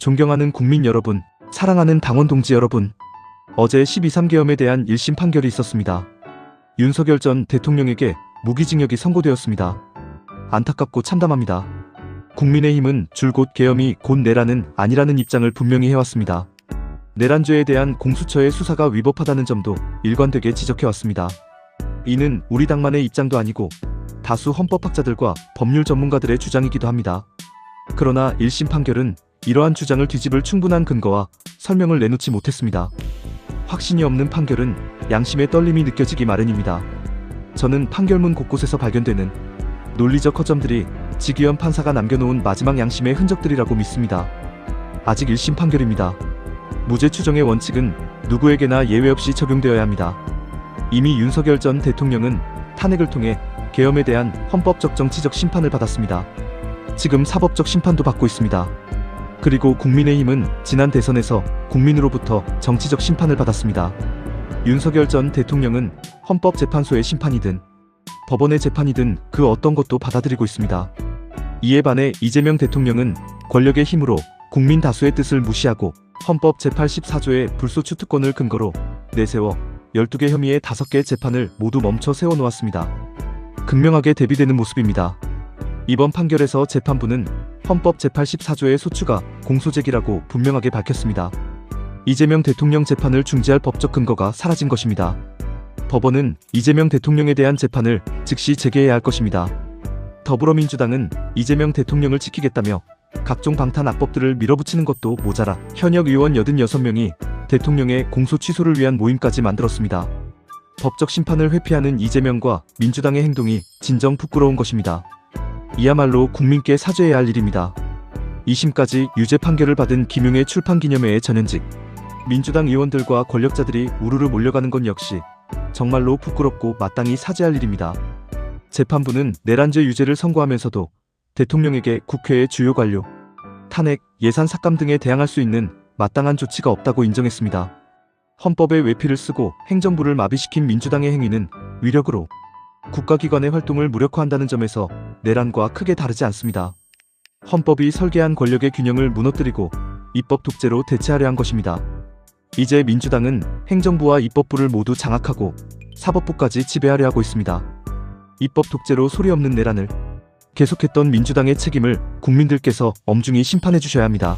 존경하는 국민 여러분, 사랑하는 당원 동지 여러분. 어제 12.3계엄에 대한 1심 판결이 있었습니다. 윤석열 전 대통령에게 무기징역이 선고되었습니다. 안타깝고 참담합니다. 국민의힘은 줄곧 계엄이 곧 내란은 아니라는 입장을 분명히 해왔습니다. 내란죄에 대한 공수처의 수사가 위법하다는 점도 일관되게 지적해왔습니다. 이는 우리 당만의 입장도 아니고 다수 헌법학자들과 법률 전문가들의 주장이기도 합니다. 그러나 1심 판결은 이러한 주장을 뒤집을 충분한 근거와 설명을 내놓지 못했습니다. 확신이 없는 판결은 양심의 떨림이 느껴지기 마련입니다. 저는 판결문 곳곳에서 발견되는 논리적 허점들이 지기현 판사가 남겨놓은 마지막 양심의 흔적들이라고 믿습니다. 아직 1심 판결입니다. 무죄 추정의 원칙은 누구에게나 예외 없이 적용되어야 합니다. 이미 윤석열 전 대통령은 탄핵을 통해 계엄에 대한 헌법적 정치적 심판을 받았습니다. 지금 사법적 심판도 받고 있습니다. 그리고 국민의힘은 지난 대선에서 국민으로부터 정치적 심판을 받았습니다. 윤석열 전 대통령은 헌법재판소의 심판이든 법원의 재판이든 그 어떤 것도 받아들이고 있습니다. 이에 반해 이재명 대통령은 권력의 힘으로 국민 다수의 뜻을 무시하고 헌법 제84조의 불소추 특권을 근거로 내세워 12개 혐의의 5개 재판을 모두 멈춰 세워놓았습니다. 극명하게 대비되는 모습입니다. 이번 판결에서 재판부는 헌법 제84조의 소추가 공소제기라고 분명하게 밝혔습니다. 이재명 대통령 재판을 중지할 법적 근거가 사라진 것입니다. 법원은 이재명 대통령에 대한 재판을 즉시 재개해야 할 것입니다. 더불어민주당은 이재명 대통령을 지키겠다며 각종 방탄 악법들을 밀어붙이는 것도 모자라 현역 의원 86명이 대통령의 공소 취소를 위한 모임까지 만들었습니다. 법적 심판을 회피하는 이재명과 민주당의 행동이 진정 부끄러운 것입니다. 이야말로 국민께 사죄해야 할 일입니다. 2심까지 유죄 판결을 받은 김용의 출판기념회의 전현직 민주당 의원들과 권력자들이 우르르 몰려가는 건 역시 정말로 부끄럽고 마땅히 사죄할 일입니다. 재판부는 내란죄 유죄를 선고하면서도 대통령에게 국회의 주요 관료, 탄핵, 예산 삭감 등에 대항할 수 있는 마땅한 조치가 없다고 인정했습니다. 헌법에 외피를 쓰고 행정부를 마비시킨 민주당의 행위는 위력으로 국가기관의 활동을 무력화한다는 점에서 내란과 크게 다르지 않습니다. 헌법이 설계한 권력의 균형을 무너뜨리고 입법 독재로 대체하려 한 것입니다. 이제 민주당은 행정부와 입법부를 모두 장악하고 사법부까지 지배하려 하고 있습니다. 입법 독재로 소리 없는 내란을 계속했던 민주당의 책임을 국민들께서 엄중히 심판해 주셔야 합니다.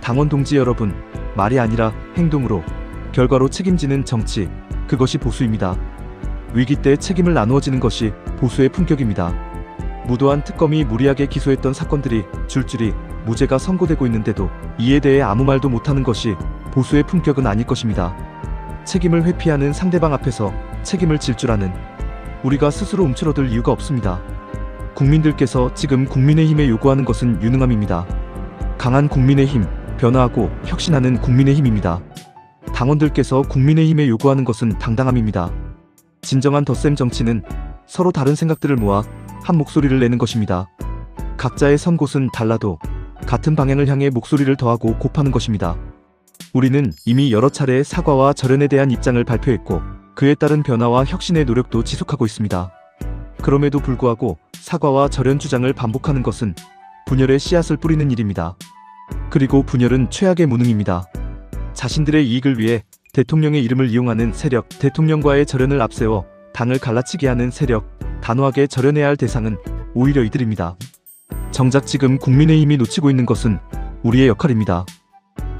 당원 동지 여러분, 말이 아니라 행동으로, 결과로 책임지는 정치, 그것이 보수입니다. 위기 때 책임을 나누어지는 것이 보수의 품격입니다. 무도한 특검이 무리하게 기소했던 사건들이 줄줄이 무죄가 선고되고 있는데도 이에 대해 아무 말도 못하는 것이 보수의 품격은 아닐 것입니다. 책임을 회피하는 상대방 앞에서 책임을 질 줄 아는 우리가 스스로 움츠러들 이유가 없습니다. 국민들께서 지금 국민의힘에 요구하는 것은 유능함입니다. 강한 국민의힘, 변화하고 혁신하는 국민의힘입니다. 당원들께서 국민의힘에 요구하는 것은 당당함입니다. 진정한 덧셈 정치는 서로 다른 생각들을 모아 한 목소리를 내는 것입니다. 각자의 선 곳은 달라도 같은 방향을 향해 목소리를 더하고 곱하는 것입니다. 우리는 이미 여러 차례 사과와 절연에 대한 입장을 발표했고 그에 따른 변화와 혁신의 노력도 지속하고 있습니다. 그럼에도 불구하고 사과와 절연 주장을 반복하는 것은 분열의 씨앗을 뿌리는 일입니다. 그리고 분열은 최악의 무능입니다. 자신들의 이익을 위해 대통령의 이름을 이용하는 세력, 대통령과의 절연을 앞세워 당을 갈라치게 하는 세력, 단호하게 절연해야 할 대상은 오히려 이들입니다. 정작 지금 국민의힘이 놓치고 있는 것은 우리의 역할입니다.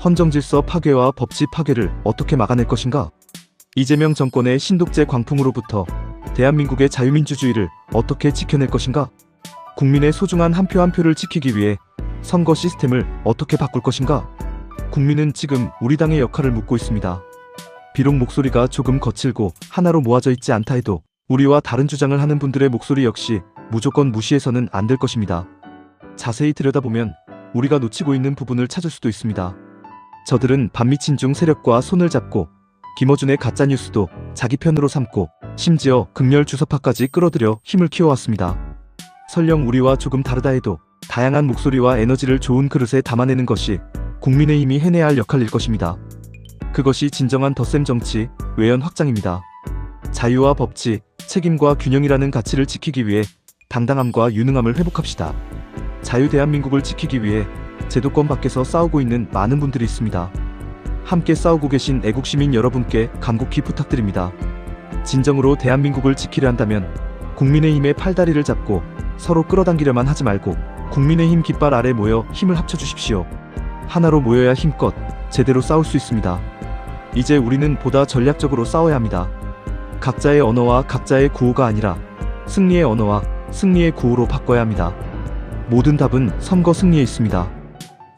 헌정질서 파괴와 법치 파괴를 어떻게 막아낼 것인가? 이재명 정권의 신독재 광풍으로부터 대한민국의 자유민주주의를 어떻게 지켜낼 것인가? 국민의 소중한 한 표 한 표를 지키기 위해 선거 시스템을 어떻게 바꿀 것인가? 국민은 지금 우리 당의 역할을 묻고 있습니다. 비록 목소리가 조금 거칠고 하나로 모아져 있지 않다 해도 우리와 다른 주장을 하는 분들의 목소리 역시 무조건 무시해서는 안 될 것입니다. 자세히 들여다보면 우리가 놓치고 있는 부분을 찾을 수도 있습니다. 저들은 반미친중 세력과 손을 잡고 김어준의 가짜뉴스도 자기 편으로 삼고 심지어 극렬 주사파까지 끌어들여 힘을 키워왔습니다. 설령 우리와 조금 다르다 해도 다양한 목소리와 에너지를 좋은 그릇에 담아내는 것이 국민의힘이 해내야 할 역할일 것입니다. 그것이 진정한 덧셈 정치, 외연 확장입니다. 자유와 법치, 책임과 균형이라는 가치를 지키기 위해 당당함과 유능함을 회복합시다. 자유 대한민국을 지키기 위해 제도권 밖에서 싸우고 있는 많은 분들이 있습니다. 함께 싸우고 계신 애국시민 여러분께 간곡히 부탁드립니다. 진정으로 대한민국을 지키려 한다면 국민의힘의 팔다리를 잡고 서로 끌어당기려만 하지 말고 국민의힘 깃발 아래 모여 힘을 합쳐주십시오. 하나로 모여야 힘껏 제대로 싸울 수 있습니다. 이제 우리는 보다 전략적으로 싸워야 합니다. 각자의 언어와 각자의 구호가 아니라 승리의 언어와 승리의 구호로 바꿔야 합니다. 모든 답은 선거 승리에 있습니다.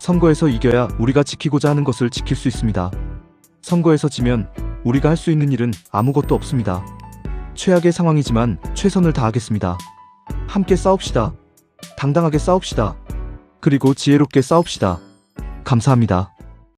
선거에서 이겨야 우리가 지키고자 하는 것을 지킬 수 있습니다. 선거에서 지면 우리가 할 수 있는 일은 아무것도 없습니다. 최악의 상황이지만 최선을 다하겠습니다. 함께 싸웁시다. 당당하게 싸웁시다. 그리고 지혜롭게 싸웁시다. 감사합니다.